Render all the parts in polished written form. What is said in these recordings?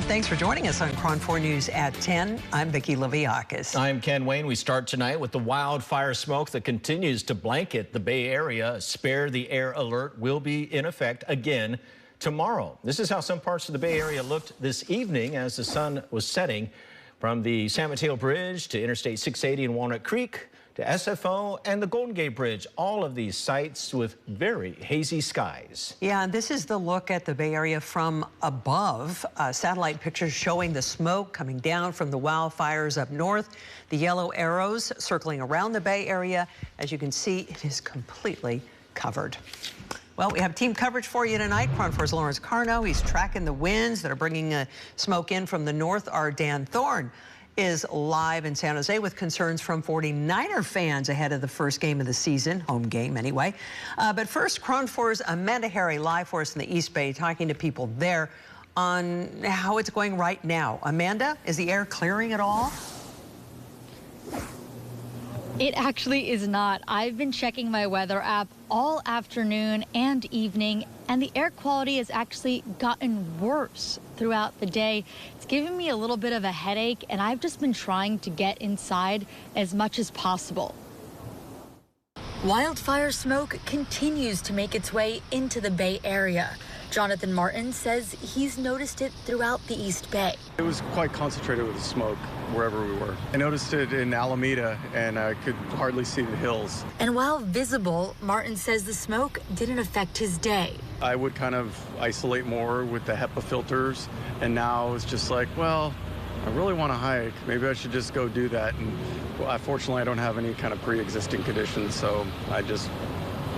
Thanks for joining us on KRON 4 News at 10. I'm Vicki Leviakis. I'm Ken Wayne. We start tonight with the wildfire smoke that continues to blanket the Bay Area. Spare the air alert will be in effect again tomorrow. This is how some parts of the Bay Area looked this evening as the sun was setting. From the San Mateo Bridge to Interstate 680 in Walnut Creek to SFO and the Golden Gate Bridge, all of these sites with very hazy skies. Yeah, and this is the look at the Bay Area from above. Satellite pictures showing the smoke coming down from the wildfires up north. The yellow arrows circling around the Bay Area. As you can see, it is completely covered. Well, we have team coverage for you tonight. KRON 4's Lawrence Carno. He's tracking the winds that are bringing smoke in from the north. Our Dan Thorne is live in San Jose with concerns from 49er fans ahead of the first game of the season, home game anyway. But first, KRON 4's Amanda Harry live for us in the East Bay, talking to people there on how it's going right now. Amanda, is the air clearing at all? It actually is not. I've been checking my weather app all afternoon and evening, and the air quality has actually gotten worse throughout the day. It's giving me a little bit of a headache, and I've just been trying to get inside as much as possible. Wildfire smoke continues to make its way into the Bay Area. Jonathan Martin says he's noticed it throughout the East Bay. It was quite concentrated with the smoke wherever we were. I noticed it in Alameda, and I could hardly see the hills. And while visible, Martin says the smoke didn't affect his day. I would kind of isolate more with the HEPA filters, and now it's just like, well, I really want to hike. Maybe I should just go do that. And well, fortunately, I don't have any kind of pre-existing conditions, so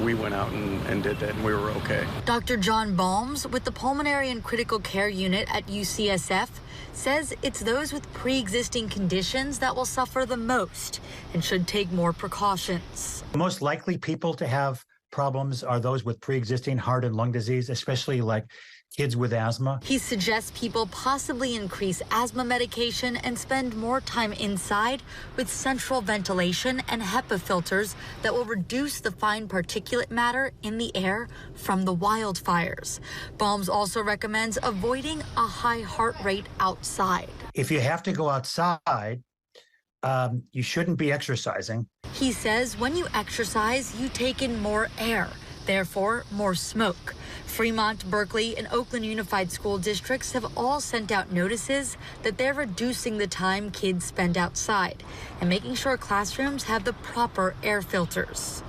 we went out and did that, and we were okay. Dr. John Balms with the Pulmonary and Critical Care Unit at UCSF says it's those with pre-existing conditions that will suffer the most and should take more precautions. The most likely people to have problems are those with pre-existing heart and lung disease, especially like kids with asthma. He suggests people possibly increase asthma medication and spend more time inside with central ventilation and HEPA filters that will reduce the fine particulate matter in the air from the wildfires. Balms also recommends avoiding a high heart rate outside. If you have to go outside, you shouldn't be exercising. He says when you exercise, you take in more air, therefore more smoke. Fremont, Berkeley, and Oakland Unified School Districts have all sent out notices that they're reducing the time kids spend outside and making sure classrooms have the proper air filters.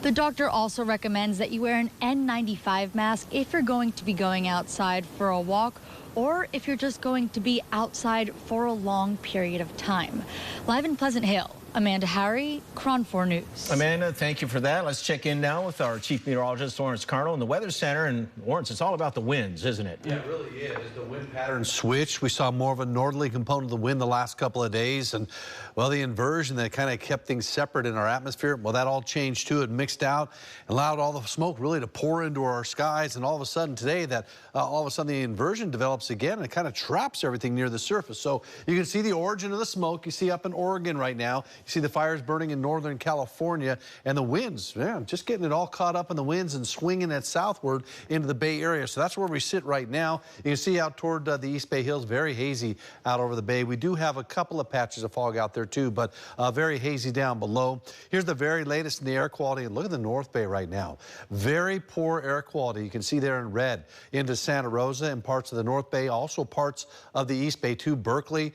The doctor also recommends that you wear an N95 mask if you're going to be going outside for a walk or if you're just going to be outside for a long period of time. Live in Pleasant Hill, Amanda Harry, KRON 4 News. Amanda, thank you for that. Let's check in now with our chief meteorologist, Lawrence Carno, in the Weather Center. And Lawrence, it's all about the winds, isn't it? Yeah, it really is. The wind pattern switched. We saw more of a northerly component of the wind the last couple of days. And, well, the inversion that kind of kept things separate in our atmosphere, well, that all changed too. It mixed out and allowed all the smoke really to pour into our skies. And all of a sudden today, all of a sudden the inversion develops again and it kind of traps everything near the surface. So you can see the origin of the smoke. You see up in Oregon right now. You see the fires burning in northern California, and the winds, man, just getting it all caught up in the winds and swinging it southward into the Bay Area. So that's where we sit right now. You can see out toward the East Bay Hills, very hazy out over the bay. We do have a couple of patches of fog out there too, but very hazy down below. Here's the very latest in the air quality, and look at the North Bay right now. Very poor air quality. You can see there in red into Santa Rosa and parts of the North Bay, also parts of the East Bay too, Berkeley,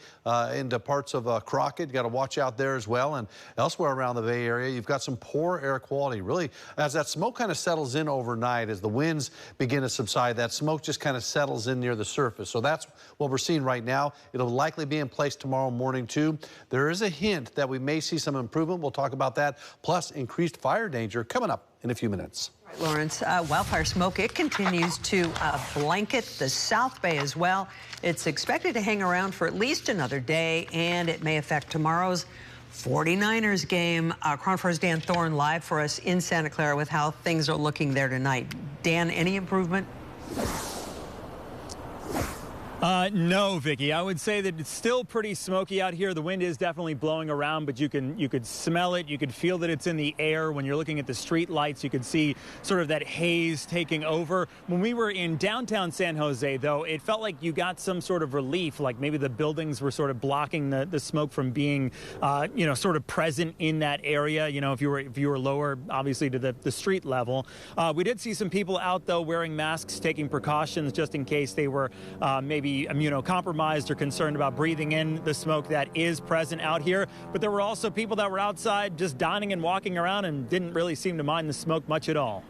into parts of Crockett. You got to watch out there as well. And elsewhere around the Bay Area, you've got some poor air quality. Really, as that smoke kind of settles in overnight, as the winds begin to subside, that smoke just kind of settles in near the surface. So that's what we're seeing right now. It'll likely be in place tomorrow morning too. There is a hint that we may see some improvement. We'll talk about that, plus increased fire danger coming up in a few minutes. Right, Lawrence, wildfire smoke, it continues to blanket the South Bay as well. It's expected to hang around for at least another day, and it may affect tomorrow's 49ers game. KRON 4's Dan Thorne live for us in Santa Clara with how things are looking there tonight. Dan, any improvement? No, Vicky. I would say that it's still pretty smoky out here. The wind is definitely blowing around, but you could smell it. You could feel that it's in the air. When you're looking at the street lights, you could see sort of that haze taking over. When we were in downtown San Jose, though, it felt like you got some sort of relief, like maybe the buildings were sort of blocking the smoke from being, sort of present in that area. You know, if you were lower, obviously, to the street level. We did see some people out, though, wearing masks, taking precautions just in case they were maybe immunocompromised or concerned about breathing in the smoke that is present out here. But there were also people that were outside just dining and walking around and didn't really seem to mind the smoke much at all.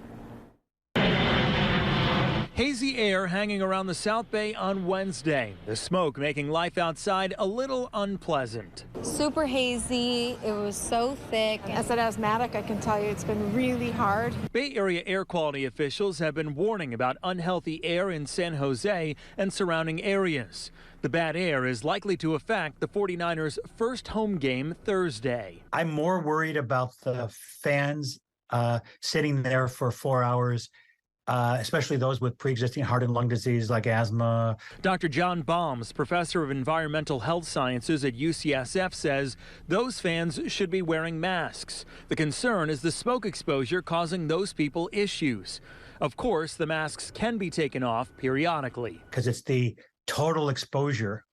Hazy air hanging around the South Bay on Wednesday. The smoke making life outside a little unpleasant. Super hazy. It was so thick. As an asthmatic, I can tell you it's been really hard. Bay Area air quality officials have been warning about unhealthy air in San Jose and surrounding areas. The bad air is likely to affect the 49ers' first home game Thursday. I'm more worried about the fans sitting there for 4 hours, especially those with pre-existing heart and lung disease like asthma. Dr. John Baums, professor of environmental health sciences at UCSF, says those fans should be wearing masks. The concern is the smoke exposure causing those people issues. Of course, the masks can be taken off periodically. Because it's the total exposure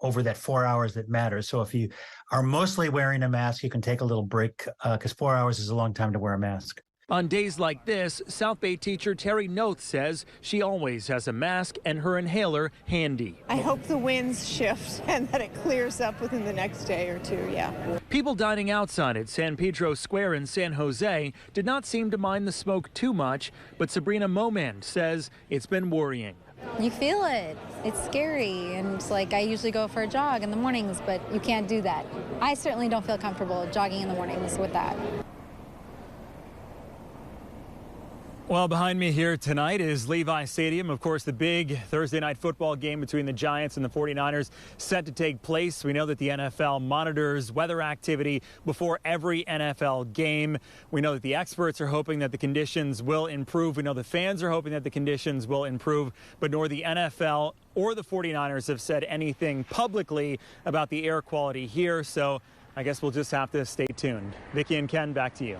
over that 4 hours that matters. So if you are mostly wearing a mask, you can take a little break because 4 hours is a long time to wear a mask. On days like this, South Bay teacher Terry Noth says she always has a mask and her inhaler handy. I hope the winds shift and that it clears up within the next day or two, yeah. People dining outside at San Pedro Square in San Jose did not seem to mind the smoke too much, but Sabrina Momand says it's been worrying. You feel it. It's scary. And it's like I usually go for a jog in the mornings, but you can't do that. I certainly don't feel comfortable jogging in the mornings with that. Well, behind me here tonight is Levi Stadium. Of course, the big Thursday night football game between the Giants and the 49ers set to take place. We know that the NFL monitors weather activity before every NFL game. We know that the experts are hoping that the conditions will improve. We know the fans are hoping that the conditions will improve, but nor the NFL or the 49ers have said anything publicly about the air quality here. So I guess we'll just have to stay tuned. Vicki and Ken, back to you.